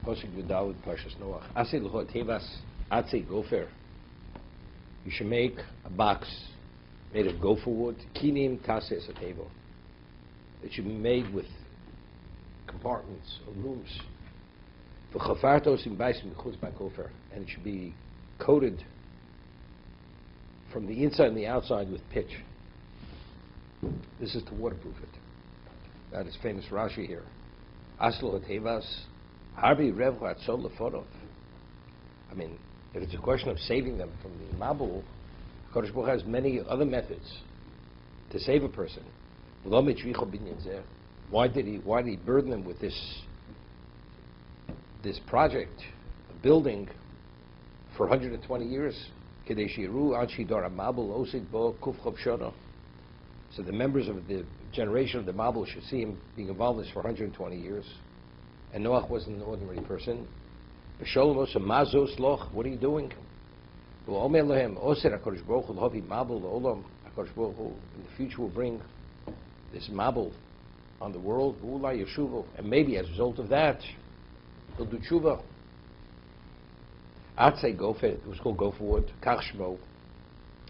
Pasuk Yudalid, parshas Noach. Asay l'chot tevas atzei gofer. You should make a box made of gopher wood. Kinim tases a table. It should be made with compartments or rooms. V'chafartos im baisim b'chutz b'gofer, and it should be coated from the inside and the outside with pitch. This is to waterproof it. That is famous Rashi here. Aslo hatevas harbi rev atzol leforov. I mean, if it's a question of saving them from the mabul, Kodesh Baruch has many other methods to save a person. Why did he burden them with this project of building for 120 years? So the members of the generation of the Mabul should see him being involved in this for 120 years. And Noach wasn't an ordinary person. What are you doing? In the future will bring this Mabul on the world, and maybe as a result of that, he'll do tshuva. Atzei gofer, it was called gopher wood, kach shmo.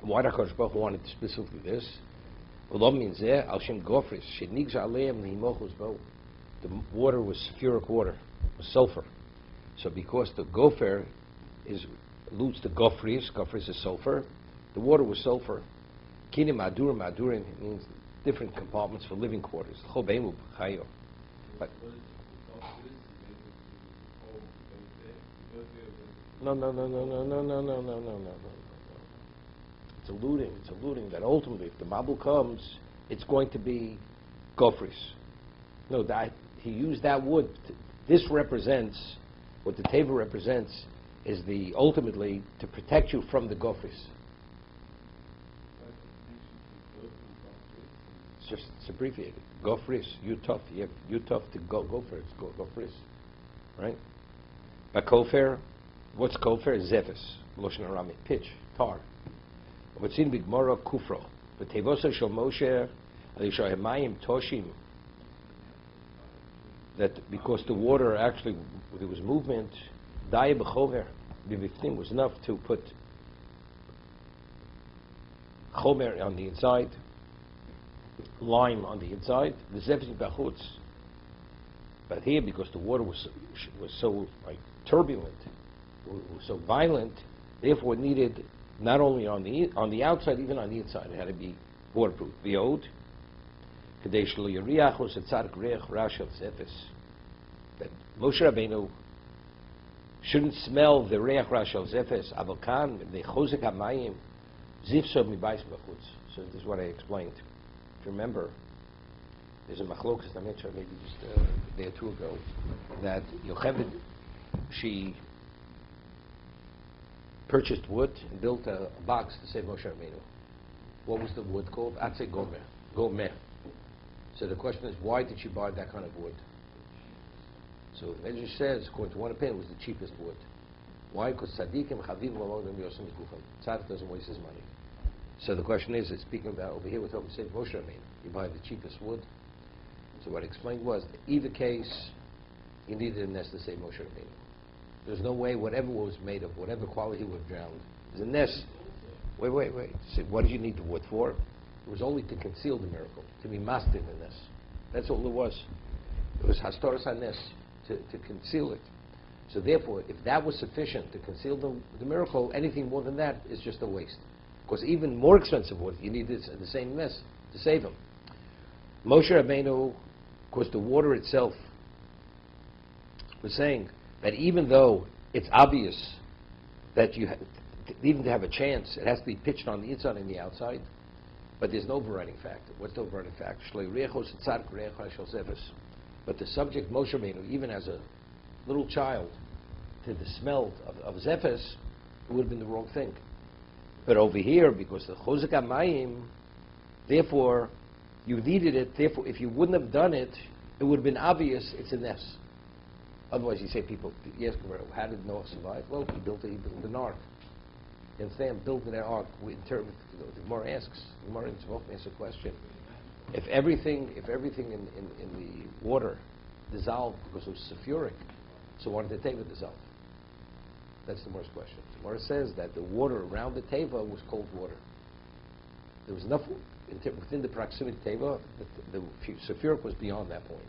Why did HaKadosh Baruch Hu wanted specifically this? The water was sulfuric water, was sulfur. So because the gopher alludes to gofris is sulfur, the water was sulfur. Kinim madurim means different compartments for living quarters. But no. It's alluding that ultimately, if the Mabul comes, it's going to be gofris. No, that he used that wood. This represents what the teva represents is the ultimately to protect you from the gofris. It's abbreviated. Gofris, Yutov. You have Yutov to go for it. It's gofris, right? But kofer, what's kofer? Zephes, Loshen Arami, pitch, tar. What's in Big Mora Kufro? But Tevosa Shel Moshe Alishahemayim Toshim. That because the water actually there was movement, Daya B'Chover B'Viftim was enough to put Chomer on the inside, lime on the inside, the Zephyr B'Chutz. But here, because the water was so like turbulent, was so violent, therefore it needed not only on the outside, even on the inside, it had to be waterproof. V'od, Kadesh Lo Yiriach Os Etzadik Reich Rashel Zefes. That Moshe Rabbeinu shouldn't smell the Reich Rashel Zefes. Avokan the Chozek Hamayim Zifso Mibayis B'Chutz. So this is what I explained. If you remember, there's a machlokas I mentioned maybe just a day or two ago that Yocheved, she purchased wood and built a box to save Moshe Rabbeinu. What was the wood called? Atzei Gomer. So the question is, why did she buy that kind of wood? So the Medrash says, according to one opinion, it was the cheapest wood. Why? Because tzaddikim chavim l'modim yosem gufam. Tzaddik doesn't waste his money. So the question is, speaking about over here, we're talking to save Moshe Rabbeinu. You buy the cheapest wood. So what I explained was, either case, you needed a nest to save Moshe Rabbeinu. There's no way whatever was made of, whatever quality would have drowned. There's a nest. Wait. So what did you need the wood for? It was only to conceal the miracle, to be masked in the nest. That's all it was. It was hastoras hanes, to conceal it. So therefore, if that was sufficient to conceal the miracle, anything more than that is just a waste. Because even more expensive wood, you need this in the same nest to save him. Moshe Rabbeinu, because the water itself was saying that even though it's obvious that even to have a chance, it has to be pitched on the inside and the outside, but there's no overriding factor. What's the overriding factor? But the subject, Moshe Rabbeinu, even as a little child, to the smell of Zephes, it would have been the wrong thing. But over here, because the Chozek HaMayim, therefore, you needed it, therefore, if you wouldn't have done it, it would have been obvious it's a nest. Otherwise, you say people, yes, how did Noah survive? Well, he built an ark. You understand? Built an ark. The Gemara asks, the Gemara in Tzvot asks a question. If everything in the water dissolved because it was sulfuric, So why did the teva dissolve? That's the first question. The Gemara says that the water around the teva was cold water. There was enough within the proximity of teva that the sulfuric was beyond that point.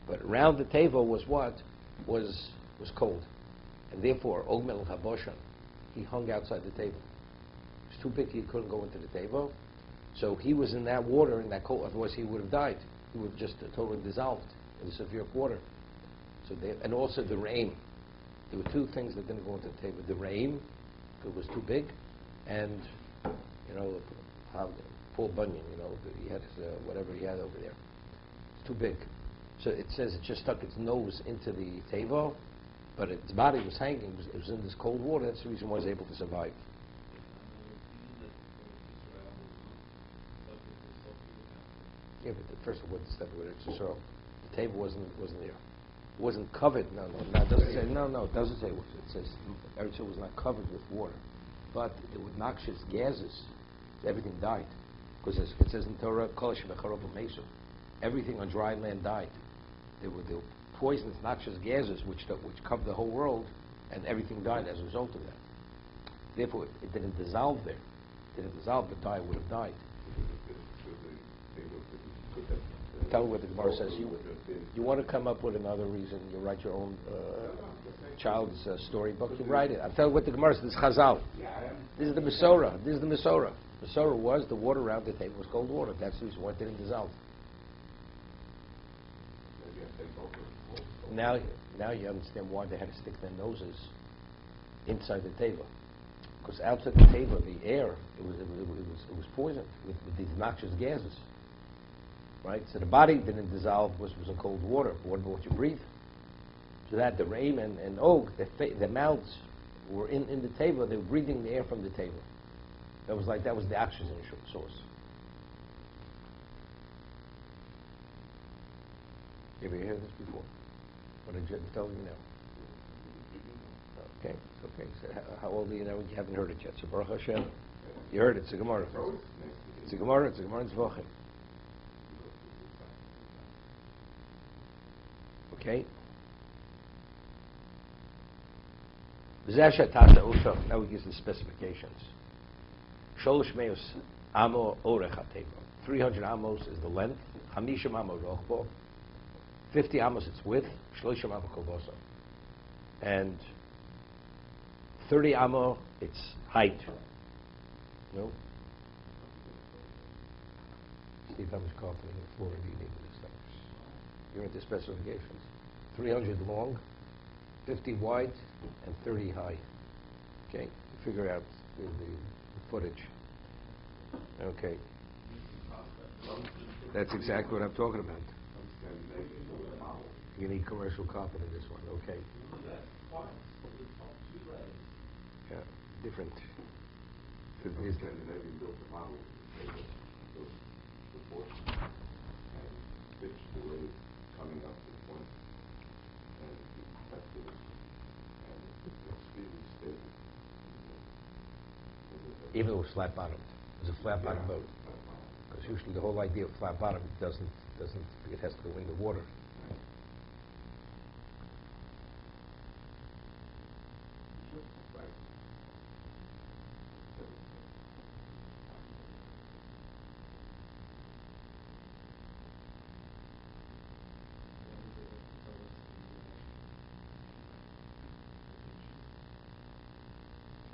But around the teva was what? Was cold. And therefore, Ogmel Haboshan, he hung outside the teva. He was too big, he couldn't go into the teva. So he was in that water, in that cold, otherwise he would have died. He would have just totally dissolved in the sulfuric water. So and also the rain. There were two things that didn't go into the teva. The rain, because it was too big, and, Paul Bunyan, he had his, whatever he had over there. It's too big. So it says it just stuck its nose into the teva, but its body was hanging. It was in this cold water. That's the reason why it was able to survive. Yeah, but first of all, what's the step with it? So the table wasn't there. It wasn't covered. No, it doesn't say. No, it doesn't say. It says Eretz was not covered with water, but it was noxious gases. Everything died, because it says in Torah, "Kol shebecharov u'meisu." Everything on dry land died. There were poisonous, noxious gases which covered the whole world, and everything died as a result of that. Therefore, it didn't dissolve there. It didn't dissolve, but would have died. Tell what the Gemara says. You want to come up with another reason? You write your own child's storybook. You write it. I'll tell you what the Gemara says. This is Chazal. This is the Mesorah. Mesorah was the water around the table was cold water. That's the reason why it didn't dissolve. Now you understand why they had to stick their noses inside the table. Because outside the table, the air, it was poisoned with these noxious gases. Right? So the body didn't dissolve, was in cold water. What about what you breathe? So that the Reim and Og, their mouths were in the table. They were breathing the air from the table. That was the oxygen source. You ever heard this before? What did Jim tell you now? Okay. So how old are you now? You haven't heard it yet. So Baruch Hashem, you heard it. It's a Gemara. It's a Gemara in Zvachim. Okay. Now we give the specifications. Sholosh meos amo orech hateva. 300 amos is the length. Hamishim amo rochbo. 50 amos its width. Shloshim amo kovoso. And 30 amo its height. No. Steve, how much carpeting and floor do you need in this thing? You're into specifications. 300 long, 50 wide, and 30 high. Okay, figure out the footage. Okay. That's exactly what I'm talking about. You need commercial carpet in this one. Okay. Yeah, different. Even though it was flat bottomed, it was a flat bottom boat. Because usually the whole idea of flat bottom it has to go in the water.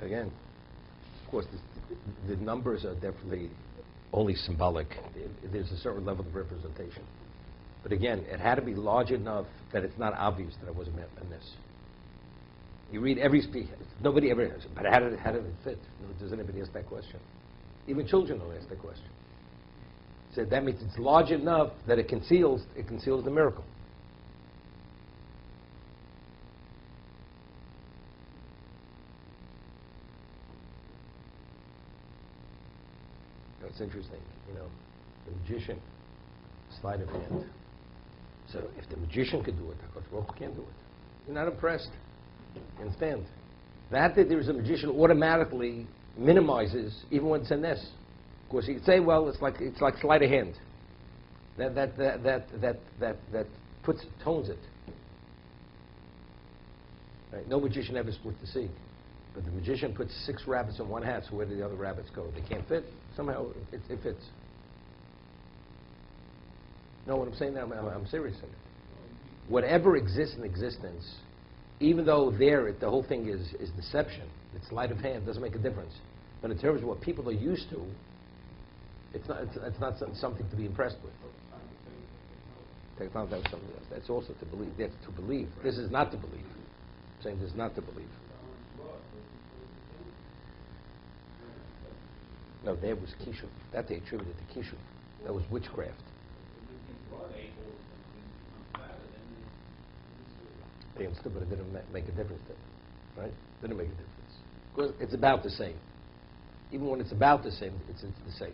Again, of course, the numbers are definitely only symbolic. There's a certain level of representation. But again, it had to be large enough that it's not obvious that it was a miss. You read every speech, nobody ever has, but how did it fit? Does anybody ask that question? Even children don't ask that question. So that means it's large enough that it conceals the miracle. It's interesting, the magician, sleight of hand. So if the magician could do it, HaKadosh Baruch Hu can't do it. You're not impressed. You understand? That there's a magician automatically minimizes even when it's a nes. Of course, you could say, well, it's like sleight of hand. That tones it. Right? No magician ever split the sea. But the magician puts 6 rabbits in one hat, so where do the other rabbits go? They can't fit. Somehow it fits. No, what I'm saying now, I'm serious in it. Whatever exists in existence, even though there the whole thing is deception, it's sleight of hand, doesn't make a difference. But in terms of what people are used to, it's not something to be impressed with. That's something else. That's also to believe. That's to believe. This is not to believe. I'm saying this is not to believe. No, there was kishuv. That they attributed to kishuv. That was witchcraft. They understood, but it didn't make a difference to them. Right? Didn't make a difference. Because it's about the same. Even when it's about the same, it's the same.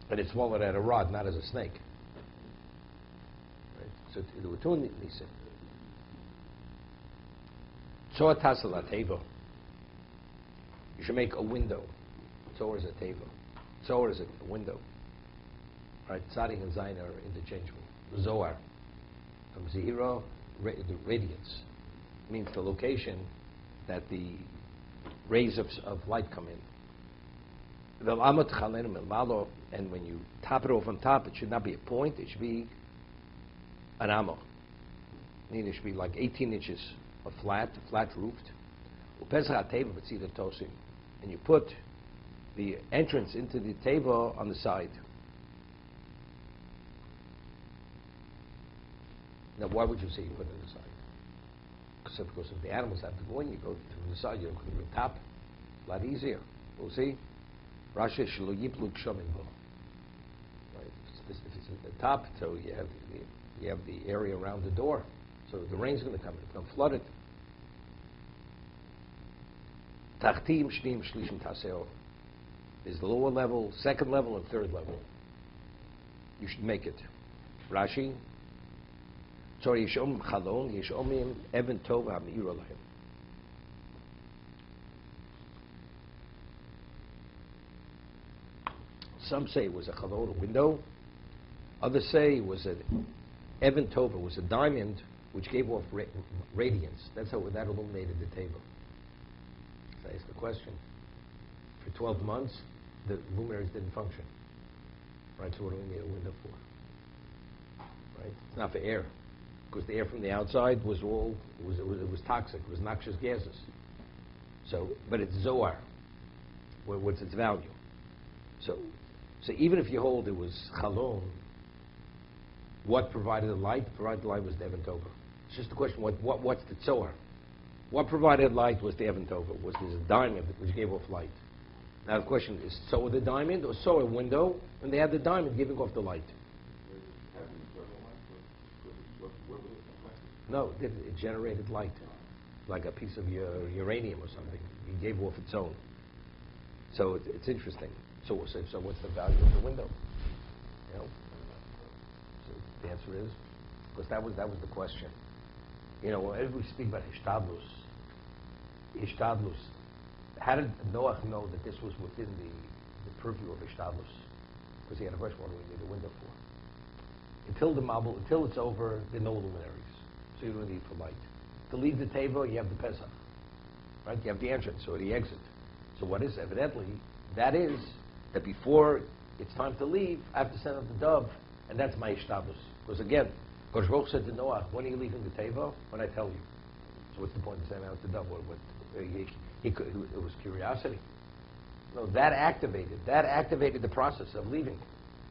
And it's swallowed at a rod, not as a snake. Right? So there were 2 nisim. Tzor tasel ateva. You should make a window. Tzor is a teva. Tzor is a window. Right? Tzadik and Zayin are interchangeable. Zohar. From Zehira, the radiance. Means the location that the rays of light come in. And when you top it off on top, it should not be a point, it should be an amo. Meaning it should be like 18 inches of flat roofed. And you put the entrance into the table on the side. Now, why would you say you put it on the side? Because if the animals have to go in, you go to the side, you go to the top. A lot easier. We'll see. Rashi shelo yiplu kshamim bo. Right. If it's at the top, so you have the area around the door, so the rain's going to come in. It's going to flood it. Tachtim shnim shlishim taseo. There's the lower level, second level, and third level. You should make it. Rashi. So yishom chalon yishomim even tov ha'meir lahem. Some say it was a chalon, a window. Others say it was an even tova, was a diamond which gave off radiance. That's how that illuminated the table. So I ask the question. For 12 months, the luminaries didn't function. Right, so what do we need a window for? Right? It's not for air. Because the air from the outside was toxic. It was noxious gases. So, but it's Zohar. What's its value? So even if you hold it was Chalon, what provided the light? Provided the light was the Even Tova. It's just a question. What's the Zohar? What provided light was the Even Tova? Was this diamond which gave off light? Now the question is: Zohar the diamond or Zohar a window? And they had the diamond giving off the light. No, it generated light, like a piece of uranium or something. It gave off its own. So it's interesting. So what's the value of the window? You know. So the answer is, because that was the question. You know, whenever we speak about hishtadlus, how did Noach know that this was within the purview of hishtadlus? Because he had a question: what do we need a window for? Until it's over, there are no luminaries. So you don't need for light. To leave the table, you have the Pesach. Right? You have the entrance or the exit. So what is evidently, that is that before it's time to leave, I have to send out the dove, and that's my ishtabus. Because again, Kosh Baruch said to Noah, when are you leaving the table? When I tell you. So what's the point of sending out the dove? It was curiosity. No, that activated the process of leaving.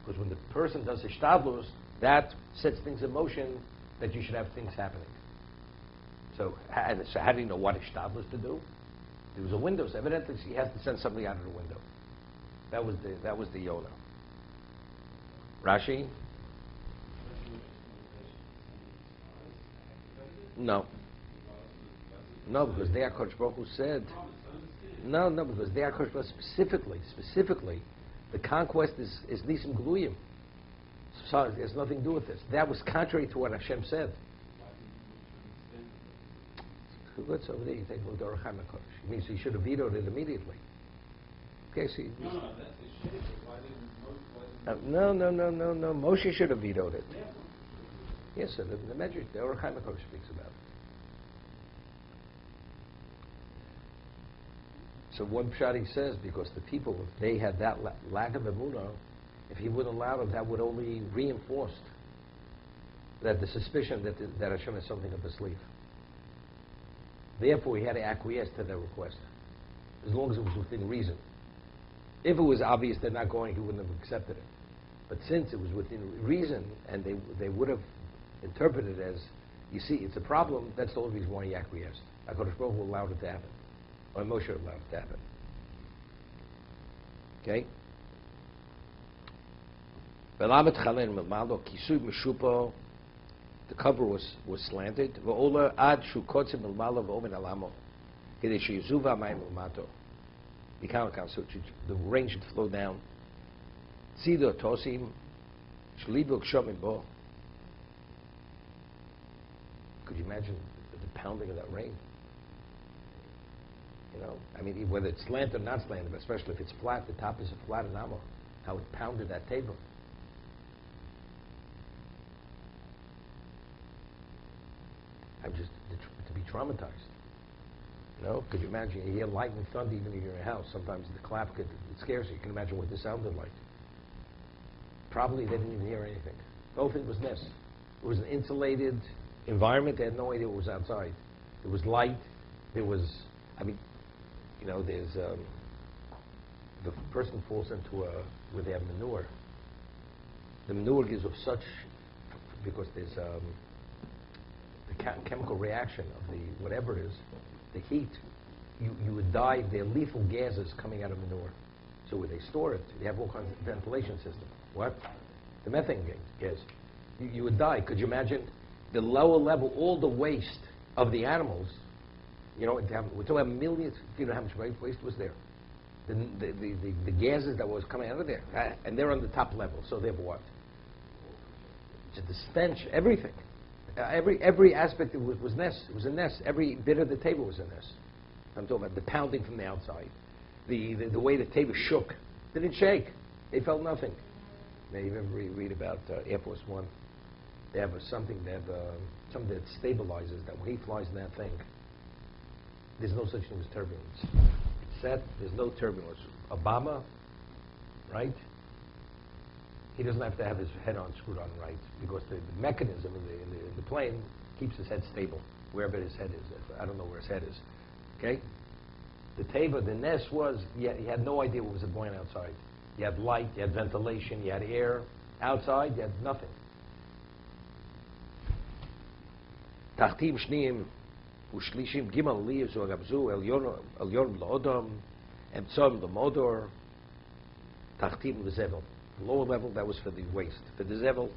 Because when the person does ishtabus, that sets things in motion that you should have things happening. So how do you know what Ishtadlus to do? There was a window, so evidently he has to send something out of the window. That was the Yonah. Rashi? No, because the Kodesh Baruch Hu said. No, because the Kodesh Baruch Hu specifically, the conquest is Nisim Gluyim. So it has nothing to do with this. That was contrary to what Hashem said. Good, so there you take L'Dor HaMakosh. It means he should have vetoed it immediately. Okay, see. No, that's no. Moshe should have vetoed it. Yes, sir. The Medrash, the Or HaMakosh speaks about it. So one pshat he says, because the people, if they had that lack of emunah, if he wouldn't allow them, that would only reinforce that the suspicion that Hashem has something up his sleeve. Therefore, he had to acquiesce to their request, as long as it was within reason. If it was obvious they're not going, he wouldn't have accepted it. But since it was within reason, and they would have interpreted it as, you see, it's a problem, that's the only reason why he acquiesced. HaKadosh Baruch Hu allowed it to happen. Or Moshe allowed it to happen. Okay? The cover was slanted. So the rain should flow down. Could you imagine the pounding of that rain? You know, I mean, whether it's slanted or not slanted, but especially if it's flat, the top is a flat enamel, how it pounded that table. I'm just to be traumatized. You know, could you imagine? You hear lightning, thunder, even in your house. Sometimes the clap it scares you. You can imagine what this sounded like. Probably they didn't even hear anything. The whole thing was nest. It was an insulated environment. They had no idea what was outside. There was light. There was, I mean, you know, there's the person falls into where they have manure. The manure gives off such, because there's the chemical reaction of the whatever it is, the heat. You would die. There are lethal gases coming out of manure. So where they store it, they have all kinds of ventilation system. What? The methane gas. You would die. Could you imagine the lower level, all the waste of the animals? You know, we're talking about millions. You know how much waste was there? The gases that was coming out of there, and they're on the top level. So they're what? Just the stench, everything. Every aspect was nest. It was a nest. Every bit of the table was a nest. I'm talking about the pounding from the outside, the way the table shook. Didn't shake. They felt nothing. Now you ever read about Air Force One? They have something that stabilizes that when he flies in that thing, there's no such thing as turbulence. It's set. There's no turbulence. Obama, right? He doesn't have to have his head on screwed on right, because the mechanism in the plane keeps his head stable wherever his head is. I don't know where his head is. Okay? The teva, the nest was, he had no idea what was going outside. You had light, you had ventilation, you had air. Outside, you had nothing. Tachtim shniyim u'shlishim gimal liyev zo agabzu el yorm la'odam emtzom l'modor tachtim l'zevel. Lower level, that was for the waste. For the zevel,